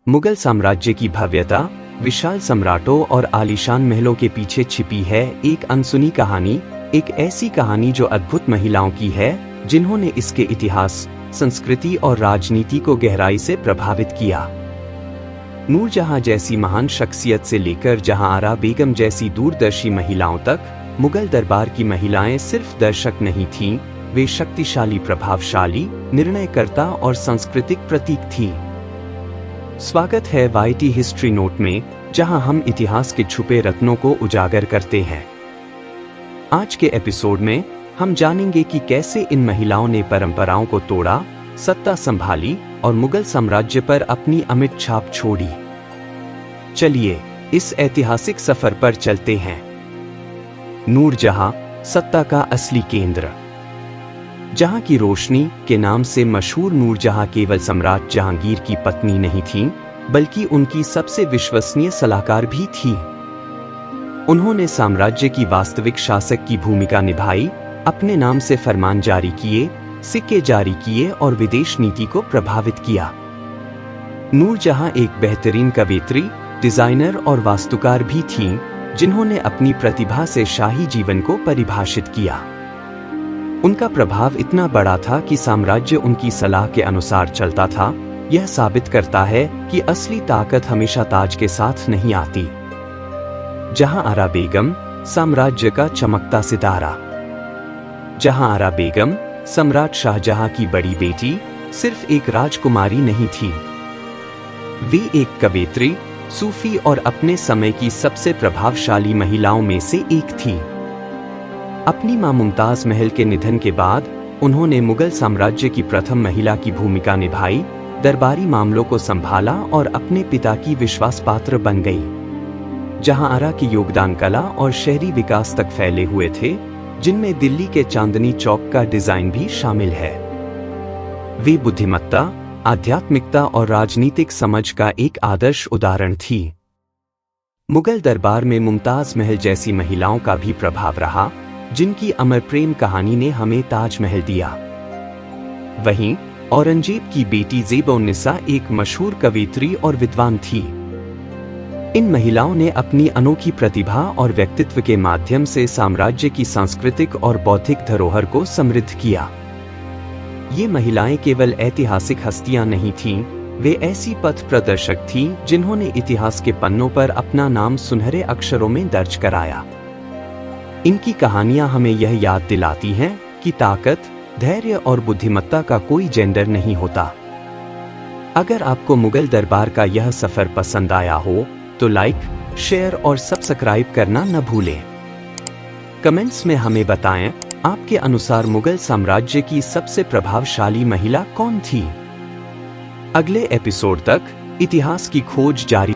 मुगल साम्राज्य की भव्यता, विशाल सम्राटों और आलीशान महलों के पीछे छिपी है एक अनसुनी कहानी, एक ऐसी कहानी जो अद्भुत महिलाओं की है जिन्होंने इसके इतिहास, संस्कृति और राजनीति को गहराई से प्रभावित किया। नूरजहां जैसी महान शख्सियत से लेकर जहांआरा बेगम जैसी दूरदर्शी महिलाओं तक, मुगल दरबार की महिलाएं सिर्फ दर्शक नहीं थीं, वे शक्तिशाली, प्रभावशाली, निर्णयकर्ता और सांस्कृतिक प्रतीक थीं। स्वागत है वाईटी हिस्ट्री नोट में, जहां हम इतिहास के छुपे रत्नों को उजागर करते हैं। आज के एपिसोड में हम जानेंगे कि कैसे इन महिलाओं ने परंपराओं को तोड़ा, सत्ता संभाली और मुगल साम्राज्य पर अपनी अमिट छाप छोड़ी। चलिए इस ऐतिहासिक सफर पर चलते हैं। नूरजहां, सत्ता का असली केंद्र। जहां की रोशनी के नाम से मशहूर नूरजहां केवल सम्राट जहांगीर की पत्नी नहीं थीं, बल्कि उनकी सबसे विश्वसनीय सलाहकार भी थीं। उन्होंने साम्राज्य की वास्तविक शासक की भूमिका निभाई, अपने नाम से फरमान जारी किए, सिक्के जारी किए और विदेश नीति को प्रभावित किया। नूरजहां एक बेहतरीन कवयित्री, डिजाइनर और वास्तुकार भी थीं, जिन्होंने अपनी प्रतिभा से शाही जीवन को परिभाषित किया। उनका प्रभाव इतना बड़ा था कि साम्राज्य उनकी सलाह के अनुसार चलता था। यह साबित करता है कि असली ताकत हमेशा ताज के साथ नहीं आती। जहांआरा बेगम, साम्राज्य का चमकता सितारा। जहांआरा बेगम, सम्राट शाहजहां की बड़ी बेटी, सिर्फ एक राजकुमारी नहीं थी। वे एक कवयित्री, सूफी और अपने समय की सबसे प्रभावशाली महिलाओं में से एक थी। अपनी मां मुमताज महल के निधन के बाद उन्होंने मुगल साम्राज्य की प्रथम महिला की भूमिका निभाई, दरबारी मामलों को संभाला और अपने पिता की विश्वासपात्र बन गई। जहांआरा के योगदान कला और शहरी विकास तक फैले हुए थे, जिनमें दिल्ली के चांदनी चौक का डिजाइन भी शामिल है। वे बुद्धिमत्ता, आध्यात्मिकता और राजनीतिक समझ का एक आदर्श उदाहरण थी। मुगल दरबार में मुमताज महल जैसी महिलाओं का भी प्रभाव रहा, जिनकी अमर प्रेम कहानी ने हमें ताजमहल दिया। वहीं औरंगजेब की बेटी ज़ेब-उन-निसा एक मशहूर कवयित्री और विद्वान थी। इन महिलाओं ने अपनी अनोखी प्रतिभा और व्यक्तित्व के माध्यम से साम्राज्य की सांस्कृतिक और बौद्धिक धरोहर को समृद्ध किया। ये महिलाएं केवल ऐतिहासिक हस्तियां नहीं थीं, वे ऐसी पथ प्रदर्शक थीं जिन्होंने इतिहास के पन्नों पर अपना नाम सुनहरे अक्षरों में दर्ज कराया। इनकी कहानियां हमें यह याद दिलाती हैं कि ताकत, धैर्य और बुद्धिमत्ता का कोई जेंडर नहीं होता। अगर आपको मुगल दरबार का यह सफर पसंद आया हो तो लाइक, शेयर और सब्सक्राइब करना न भूलें। कमेंट्स में हमें बताएं, आपके अनुसार मुगल साम्राज्य की सबसे प्रभावशाली महिला कौन थी? अगले एपिसोड तक इतिहास की खोज जारी